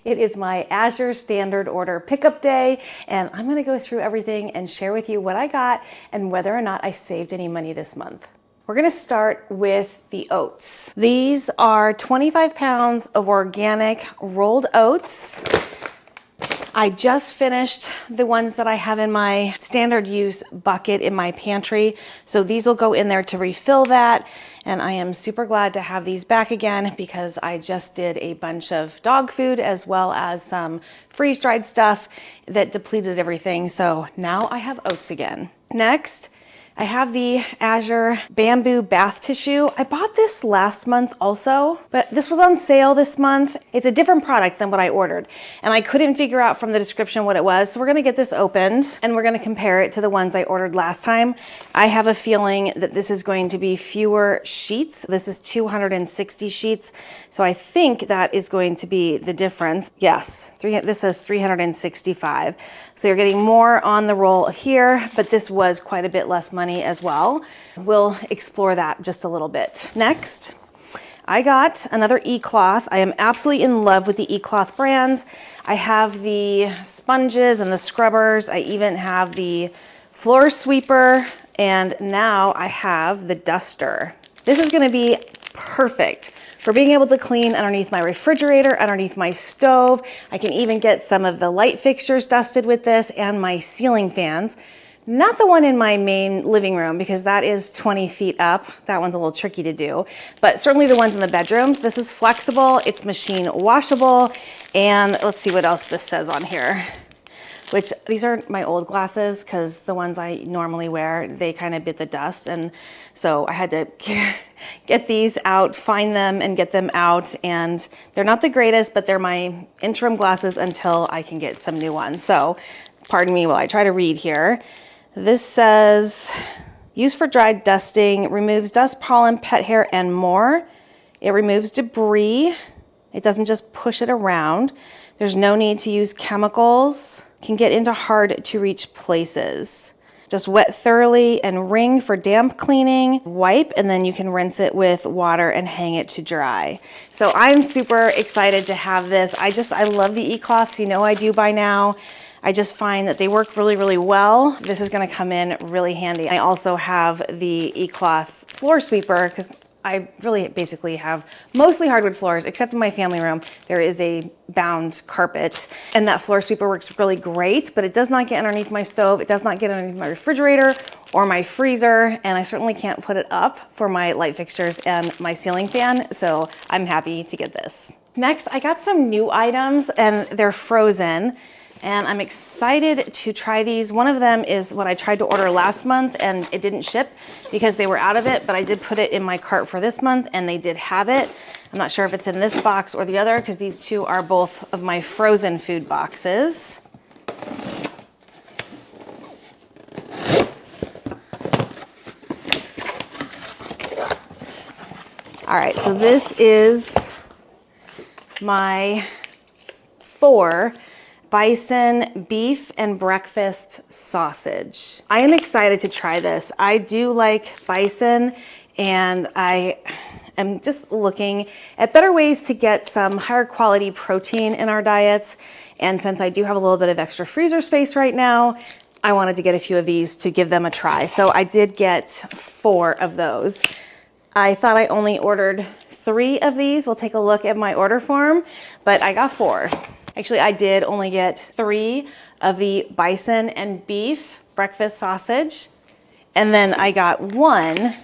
It is my Azure standard order pickup day, and I'm gonna go through everything and share with you what I got and whether or not I saved any money this month. We're gonna start with the oats. These are 25 pounds of organic rolled oats. I just finished the ones that I have in my standard use bucket in my pantry. So these will go in there to refill that. And I am super glad to have these back again because I just did a bunch of dog food as well as some freeze-dried stuff that depleted everything. So now I have oats again. Next, I have the Azure bamboo bath tissue. I bought this last month also, but this was on sale this month. It's a different product than what I ordered, and I couldn't figure out from the description what it was. So we're gonna get this opened and we're gonna compare it to the ones I ordered last time. I have a feeling that this is going to be fewer sheets. This is 260 sheets. So I think that is going to be the difference. Yes, this says 365. So you're getting more on the roll here, but this was quite a bit less money as well. We'll explore that just a little bit. Next, I got another e-cloth. I am absolutely in love with the e-cloth brands. I have the sponges and the scrubbers. I even have the floor sweeper, and now I have the duster. This is gonna be perfect for being able to clean underneath my refrigerator, underneath my stove. I can even get some of the light fixtures dusted with this and my ceiling fans. Not the one in my main living room because that is 20 feet up. That one's a little tricky to do, but certainly the ones in the bedrooms. This is flexible, it's machine washable, and let's see what else this says on here. Which these are my old glasses because the ones I normally wear, they kind of bit the dust. And so I had to get these out, find them and get them out. And they're not the greatest, but they're my interim glasses until I can get some new ones. So pardon me while I try to read here. This says, used for dry dusting, removes dust, pollen, pet hair, and more. It removes debris. It doesn't just push it around. There's no need to use chemicals. Can get into hard to reach places. Just wet thoroughly and wring for damp cleaning. Wipe, and then you can rinse it with water and hang it to dry. So I'm super excited to have this. I love the e-cloths, you know I do by now. I just find that they work really, really well. This is gonna come in really handy. I also have the e-cloth floor sweeper because I really basically have mostly hardwood floors, except in my family room. There is a bound carpet, and that floor sweeper works really great, but it does not get underneath my stove. It does not get underneath my refrigerator or my freezer, and I certainly can't put it up for my light fixtures and my ceiling fan, so I'm happy to get this. Next, I got some new items, and they're frozen. And I'm excited to try these. One of them is what I tried to order last month and it didn't ship because they were out of it, but I did put it in my cart for this month and they did have it. I'm not sure if it's in this box or the other because these two are both of my frozen food boxes. All right, so this is my 4 bison beef and breakfast sausage. I am excited to try this. I do like bison, and I am just looking at better ways to get some higher quality protein in our diets. And since I do have a little bit of extra freezer space right now, I wanted to get a few of these to give them a try. So I did get 4 of those. I thought I only ordered 3 of these. We'll take a look at my order form, but I got 4. Actually, I did only get 3 of the bison and beef breakfast sausage. And then I got 1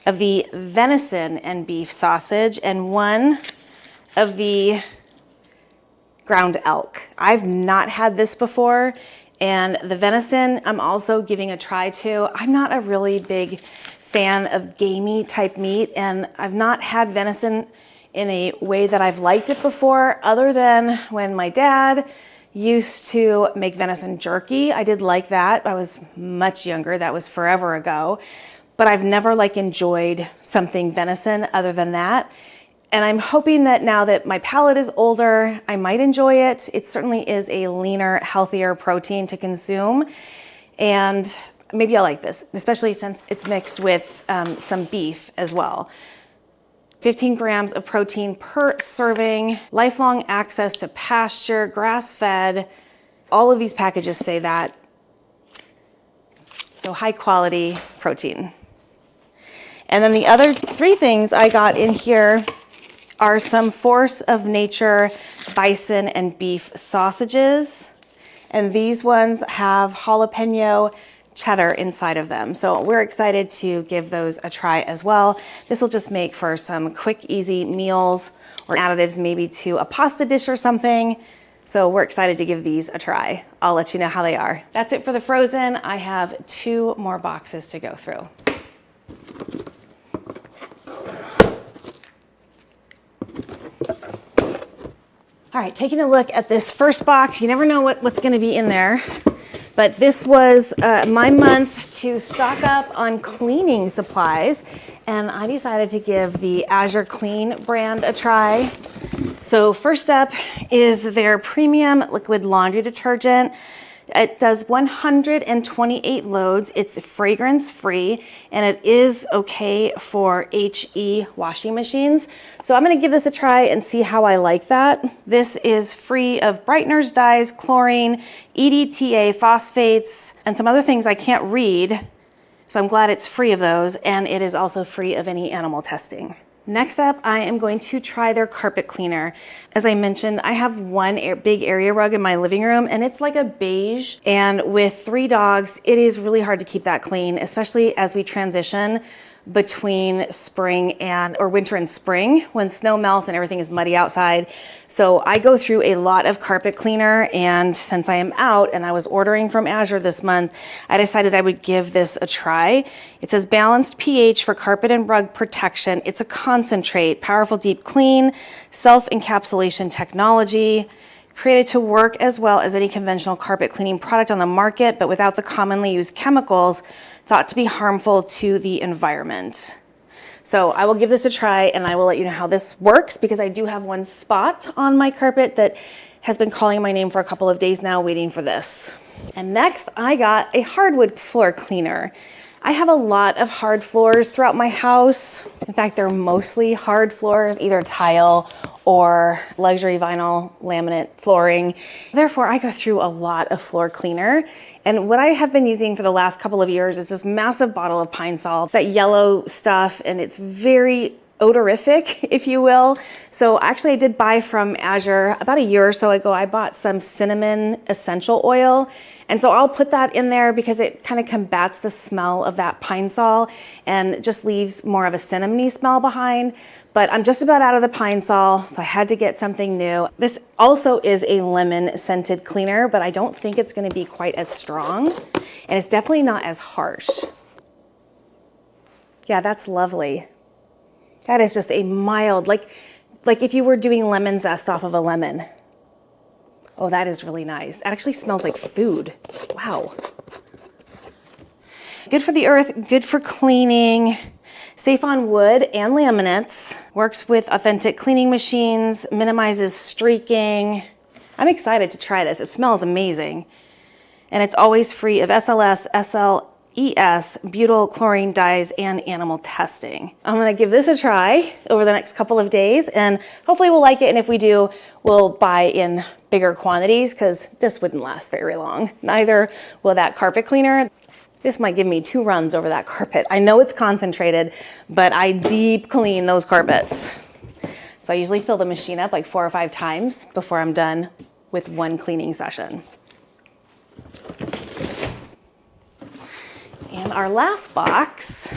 of the venison and beef sausage and 1 of the ground elk. I've not had this before. And the venison, I'm also giving a try to. I'm not a really big fan of gamey type meat, and I've not had venison in a way that I've liked it before, other than when my dad used to make venison jerky. I did like that. I was much younger. That was forever ago. But I've never enjoyed something venison other than that. And I'm hoping that now that my palate is older, I might enjoy it. It certainly is a leaner, healthier protein to consume. And maybe I like this, especially since it's mixed with some beef as well. 15 grams of protein per serving, lifelong access to pasture, grass-fed. All of these packages say that. So high quality protein. And then the other 3 things I got in here are some Force of Nature bison and beef sausages. And these ones have jalapeno cheddar inside of them. So we're excited to give those a try as well. This will just make for some quick, easy meals or additives maybe to a pasta dish or something. So we're excited to give these a try. I'll let you know how they are. That's it for the frozen. I have 2 more boxes to go through. All right, taking a look at this first box. You never know what's gonna be in there. But this was my month to stock up on cleaning supplies, and I decided to give the Azure Clean brand a try. So first up is their premium liquid laundry detergent. It does 128 loads. It's fragrance free, and it is okay for HE washing machines. So I'm gonna give this a try and see how I like that. This is free of brighteners, dyes, chlorine, EDTA, phosphates, and some other things I can't read. So I'm glad it's free of those, and it is also free of any animal testing. Next up, I am going to try their carpet cleaner. As I mentioned, I have one big area rug in my living room, and it's like a beige. And with 3 dogs, it is really hard to keep that clean, especially as we transition between winter and spring when snow melts and everything is muddy outside. So I go through a lot of carpet cleaner, and since I am out and I was ordering from Azure this month, I decided I would give this a try. It says balanced pH for carpet and rug protection. It's a concentrate, powerful deep clean, self-encapsulation technology, created to work as well as any conventional carpet cleaning product on the market, but without the commonly used chemicals thought to be harmful to the environment. So I will give this a try, and I will let you know how this works, because I do have one spot on my carpet that has been calling my name for a couple of days now, waiting for this. And next, I got a hardwood floor cleaner. I have a lot of hard floors throughout my house. In fact, they're mostly hard floors, either tile or luxury vinyl laminate flooring. Therefore, I go through a lot of floor cleaner. And what I have been using for the last couple of years is this massive bottle of Pine Sol. It's that yellow stuff, and it's very odorific, if you will. So actually I did buy from Azure about a year or so ago. I bought some cinnamon essential oil. And so I'll put that in there because it kind of combats the smell of that Pine Sol and just leaves more of a cinnamony smell behind. But I'm just about out of the Pine Sol, so I had to get something new. This also is a lemon scented cleaner, but I don't think it's going to be quite as strong, and it's definitely not as harsh. Yeah, that's lovely. That is just a mild, like if you were doing lemon zest off of a lemon. Oh, that is really nice. It actually smells like food. Wow. Good for the earth, good for cleaning, safe on wood and laminates, works with authentic cleaning machines, minimizes streaking. I'm excited to try this. It smells amazing. And it's always free of SLS, SLES, butyl chlorine dyes, and animal testing. I'm gonna give this a try over the next couple of days, and hopefully we'll like it. And if we do, we'll buy in bigger quantities, because this wouldn't last very long. Neither will that carpet cleaner. This might give me 2 runs over that carpet. I know it's concentrated, but I deep clean those carpets. So I usually fill the machine up like 4 or 5 times before I'm done with one cleaning session. And our last box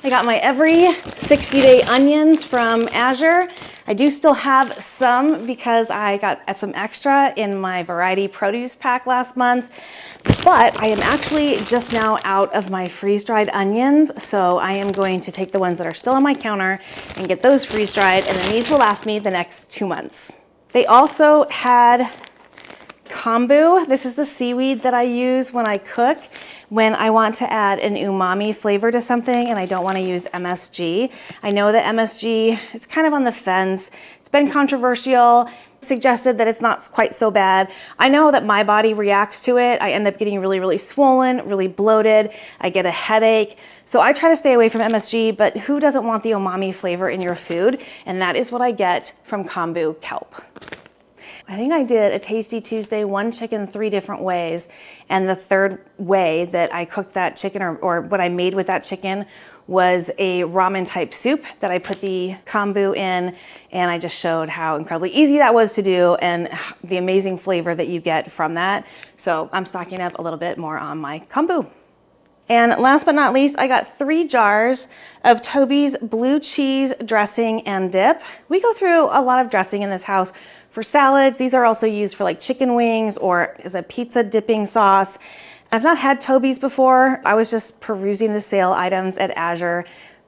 I got my every 60-day onions from Azure. I do still have some because I got some extra in my variety produce pack last month, but I am actually just now out of my freeze-dried onions, so I am going to take the ones that are still on my counter and get those freeze-dried, and then these will last me the next 2 months. They also had Kombu. This is the seaweed that I use when I cook, when I want to add an umami flavor to something and I don't want to use MSG. I know that MSG, it's kind of on the fence. It's been controversial, suggested that it's not quite so bad. I know that my body reacts to it. I end up getting really, really swollen, really bloated. I get a headache. So I try to stay away from MSG, but who doesn't want the umami flavor in your food? And that is what I get from Kombu kelp. I think I did a Tasty Tuesday, one chicken 3 different ways. And the third way that I cooked that chicken, or what I made with that chicken, was a ramen type soup that I put the kombu in, and I just showed how incredibly easy that was to do and the amazing flavor that you get from that. So I'm stocking up a little bit more on my kombu. And last but not least, I got 3 jars of Toby's blue cheese dressing and dip. We go through a lot of dressing in this house for salads. These are also used for like chicken wings or as a pizza dipping sauce. I've not had Toby's before. I was just perusing the sale items at Azure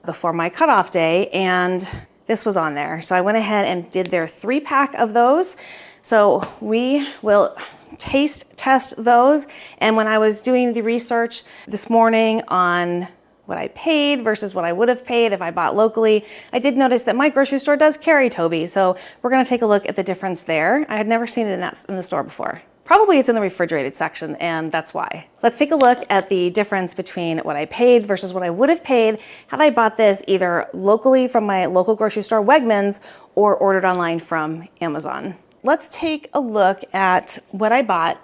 before my cutoff day, and this was on there. So I went ahead and did their 3-pack of those. So we will taste test those. And when I was doing the research this morning on what I paid versus what I would have paid if I bought locally, I did notice that my grocery store does carry Toby. So we're gonna take a look at the difference there. I had never seen it in the store before. Probably it's in the refrigerated section, and that's why. Let's take a look at the difference between what I paid versus what I would have paid had I bought this either locally from my local grocery store, Wegmans, or ordered online from Amazon. Let's take a look at what I bought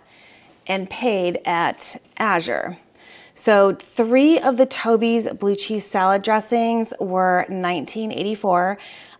and paid at Azure. So 3 of the Toby's blue cheese salad dressings were $19.84.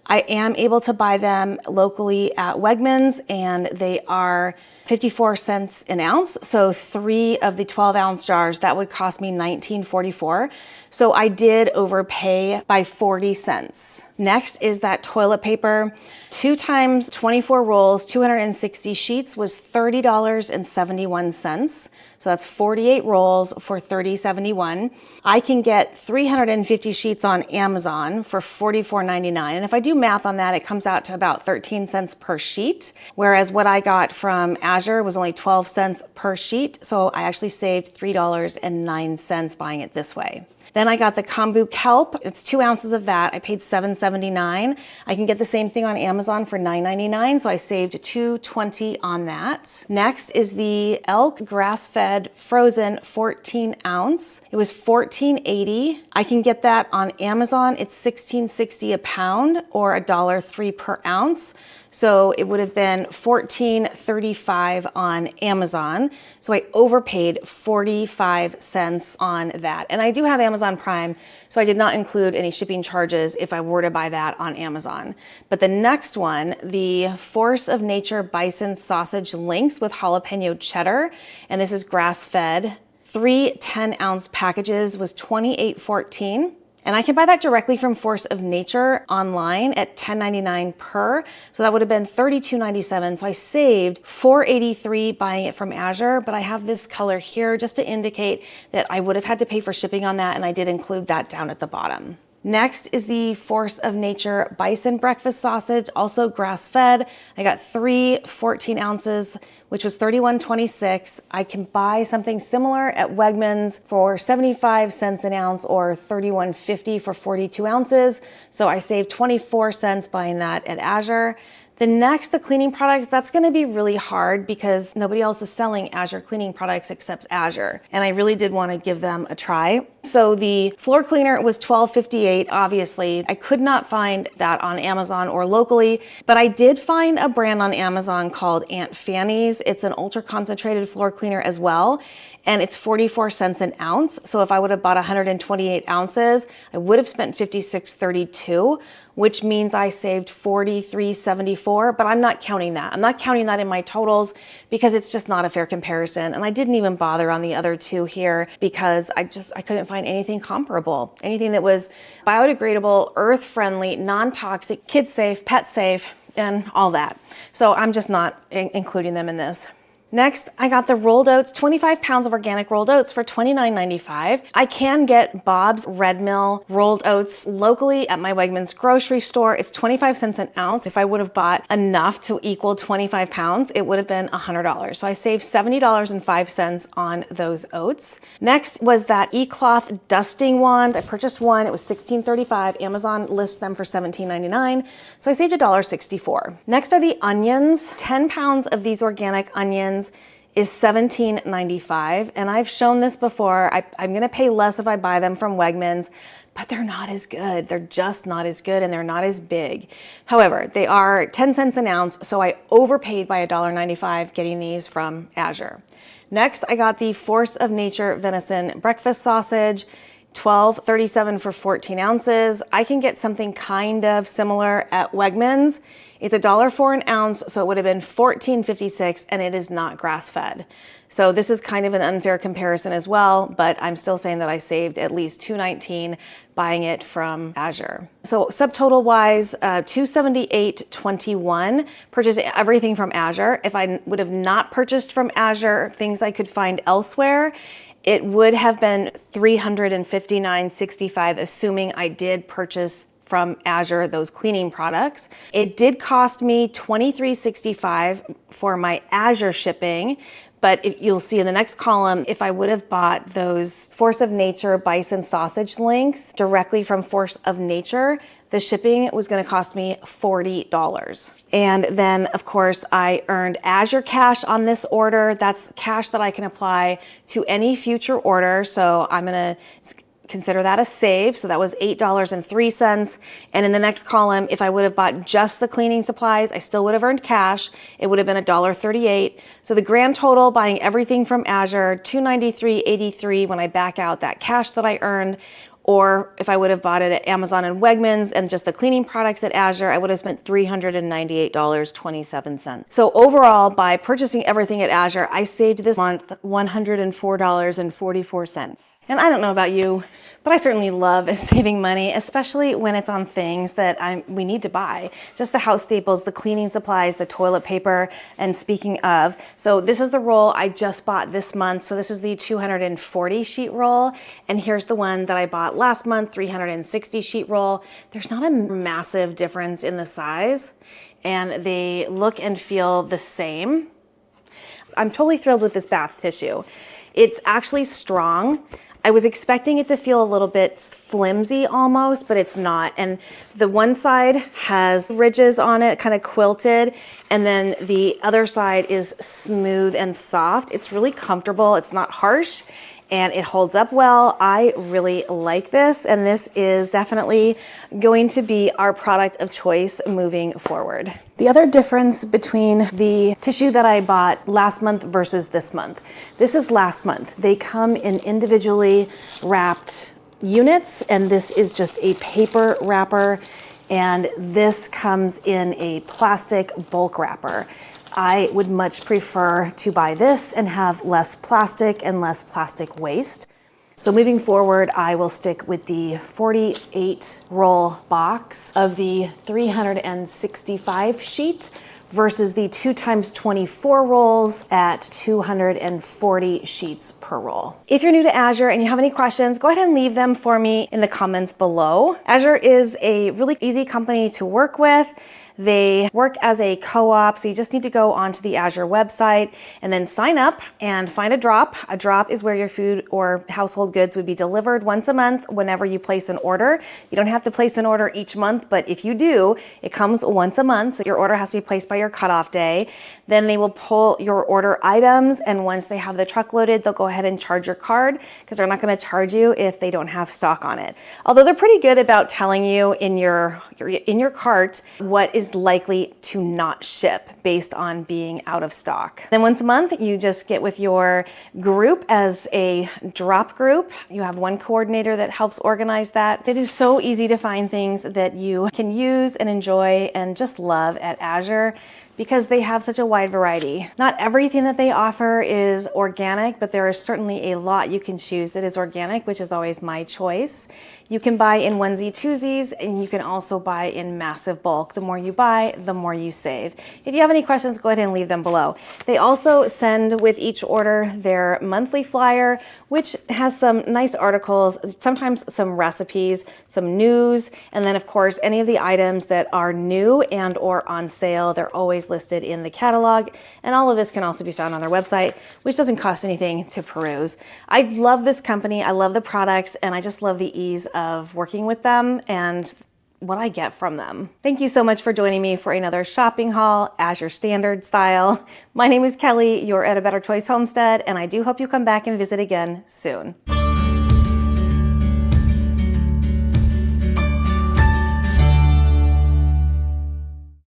I am able to buy them locally at Wegmans, and they are 54 cents an ounce. So 3 of the 12-ounce jars, that would cost me $19.44. So I did overpay by 40 cents. Next is that toilet paper. 2 times 24 rolls, 260 sheets was $30.71. So that's 48 rolls for $30.71. I can get 350 sheets on Amazon for $44.99. And if I do math on that, it comes out to about 13 cents per sheet. Whereas what I got from Azure was only 12 cents per sheet. So I actually saved $3.09 buying it this way. Then I got the Kombu kelp. It's 2 ounces of that. I paid $7.79. I can get the same thing on Amazon for $9.99, so I saved $2.20 on that. Next is the elk grass-fed frozen 14 ounce. It was $14.80. I can get that on Amazon. It's $16.60 a pound or $1.03 per ounce. So it would have been $14.35 on Amazon. So I overpaid 45 cents on that. And I do have Amazon Prime, so I did not include any shipping charges if I were to buy that on Amazon. But the next one, the Force of Nature bison sausage links with jalapeno cheddar, and this is grass-fed. 3 10-ounce packages was $28.14. And I can buy that directly from Force of Nature online at $10.99 per. So that would have been $32.97. So I saved $4.83 buying it from Azure, but I have this color here just to indicate that I would have had to pay for shipping on that, and I did include that down at the bottom. Next is the Force of Nature bison breakfast sausage, also grass-fed. I got 3 14 ounces, which was $31.26. I can buy something similar at Wegmans for 75 cents an ounce or $31.50 for 42 ounces. So I saved 24 cents buying that at Azure. The next, the cleaning products, that's gonna be really hard because nobody else is selling Azure cleaning products except Azure. And I really did wanna give them a try. So the floor cleaner was $12.58, obviously. I could not find that on Amazon or locally, but I did find a brand on Amazon called Aunt Fanny's. It's an ultra concentrated floor cleaner as well, and it's 44 cents an ounce. So if I would have bought 128 ounces, I would have spent $56.32, which means I saved $43.74, but I'm not counting that. I'm not counting that in my totals because it's just not a fair comparison. And I didn't even bother on the other 2 here because I couldn't find anything comparable, anything that was biodegradable, earth-friendly, non-toxic, kid-safe, pet-safe, and all that. So I'm just not including them in this. Next, I got the rolled oats, 25 pounds of organic rolled oats for $29.95. I can get Bob's Red Mill rolled oats locally at my Wegmans grocery store. It's 25 cents an ounce. If I would have bought enough to equal 25 pounds, it would have been $100. So I saved $70.05 on those oats. Next was that E-Cloth dusting wand. I purchased one. It was $16.35. Amazon lists them for $17.99. So I saved $1.64. Next are the onions. 10 pounds of these organic onions is $17.95. And I've shown this before. I'm gonna pay less if I buy them from Wegmans, but they're not as good. They're just not as good and they're not as big. However, they are 10 cents an ounce, so I overpaid by $1.95 getting these from Azure. Next, I got the Force of Nature venison breakfast sausage, $12.37 for 14 ounces. I can get something kind of similar at Wegmans. It's $1 for an ounce, so it would have been $14.56, and it is not grass-fed. So this is kind of an unfair comparison as well, but I'm still saying that I saved at least $2.19 buying it from Azure. So subtotal-wise, $278.21, purchased everything from Azure. If I would have not purchased from Azure things I could find elsewhere, it would have been $359.65, assuming I did purchase from Azure those cleaning products. It did cost me $23.65 for my Azure shipping, but if you'll see in the next column, if I would have bought those Force of Nature bison sausage links directly from Force of Nature, the shipping was gonna cost me $40. And then of course I earned Azure cash on this order. That's cash that I can apply to any future order. So I'm gonna consider that a save. So that was $8.03. And in the next column, if I would have bought just the cleaning supplies, I still would have earned cash. It would have been $1.38. So the grand total buying everything from Azure, $293.83 when I back out that cash that I earned. Or if I would have bought it at Amazon and Wegmans and just the cleaning products at Azure, I would have spent $398.27. So overall, by purchasing everything at Azure, I saved this month $104.44. And I don't know about you, but I certainly love saving money, especially when it's on things that we need to buy. Just the house staples, the cleaning supplies, the toilet paper, and speaking of, so this is the roll I just bought this month. So this is the 240 sheet roll, and here's the one that I bought last month, 360 sheet roll. There's not a massive difference in the size, and they look and feel the same. I'm totally thrilled with this bath tissue. It's actually strong. I was expecting it to feel a little bit flimsy almost, but it's not. And the one side has ridges on it, kind of quilted, and then the other side is smooth and soft. It's really comfortable. It's not harsh, and it holds up well. I really like this, and this is definitely going to be our product of choice moving forward. The other difference between the tissue that I bought last month versus this month. This is last month. They come in individually wrapped units, and this is just a paper wrapper, and this comes in a plastic bulk wrapper. I would much prefer to buy this and have less plastic and less plastic waste. So moving forward, I will stick with the 48 roll box of the 365 sheet versus the 2x24 rolls at 240 sheets per roll. If you're new to Azure and you have any questions, go ahead and leave them for me in the comments below. Azure is a really easy company to work with. They work as a co-op, so you just need to go onto the Azure website and then sign up and find a drop. A drop is where your food or household goods would be delivered once a month whenever you place an order. You don't have to place an order each month, but if you do, it comes once a month, so your order has to be placed by your cutoff day. Then they will pull your order items, and once they have the truck loaded, they'll go ahead and charge your card, because they're not going to charge you if they don't have stock on it. Although they're pretty good about telling you in your cart what is likely to not ship based on being out of stock. Then once a month, you just get with your group as a drop group. You have one coordinator that helps organize that. It is so easy to find things that you can use and enjoy and just love at Azure. because they have such a wide variety. Not everything that they offer is organic, but there is certainly a lot you can choose that is organic, which is always my choice. You can buy in onesie twosies, and you can also buy in massive bulk. The more you buy, the more you save. If you have any questions, go ahead and leave them below. They also send with each order their monthly flyer, which has some nice articles, sometimes some recipes, some news, and then of course any of the items that are new and or on sale, they're always listed in the catalog, and all of this can also be found on their website, which doesn't cost anything to peruse. I love this company, I love the products, and I just love the ease of working with them and what I get from them. Thank you so much for joining me for another shopping haul, Azure Standard style. My name is Kelly, you're at A Better Choice Homestead, and I do hope you come back and visit again soon.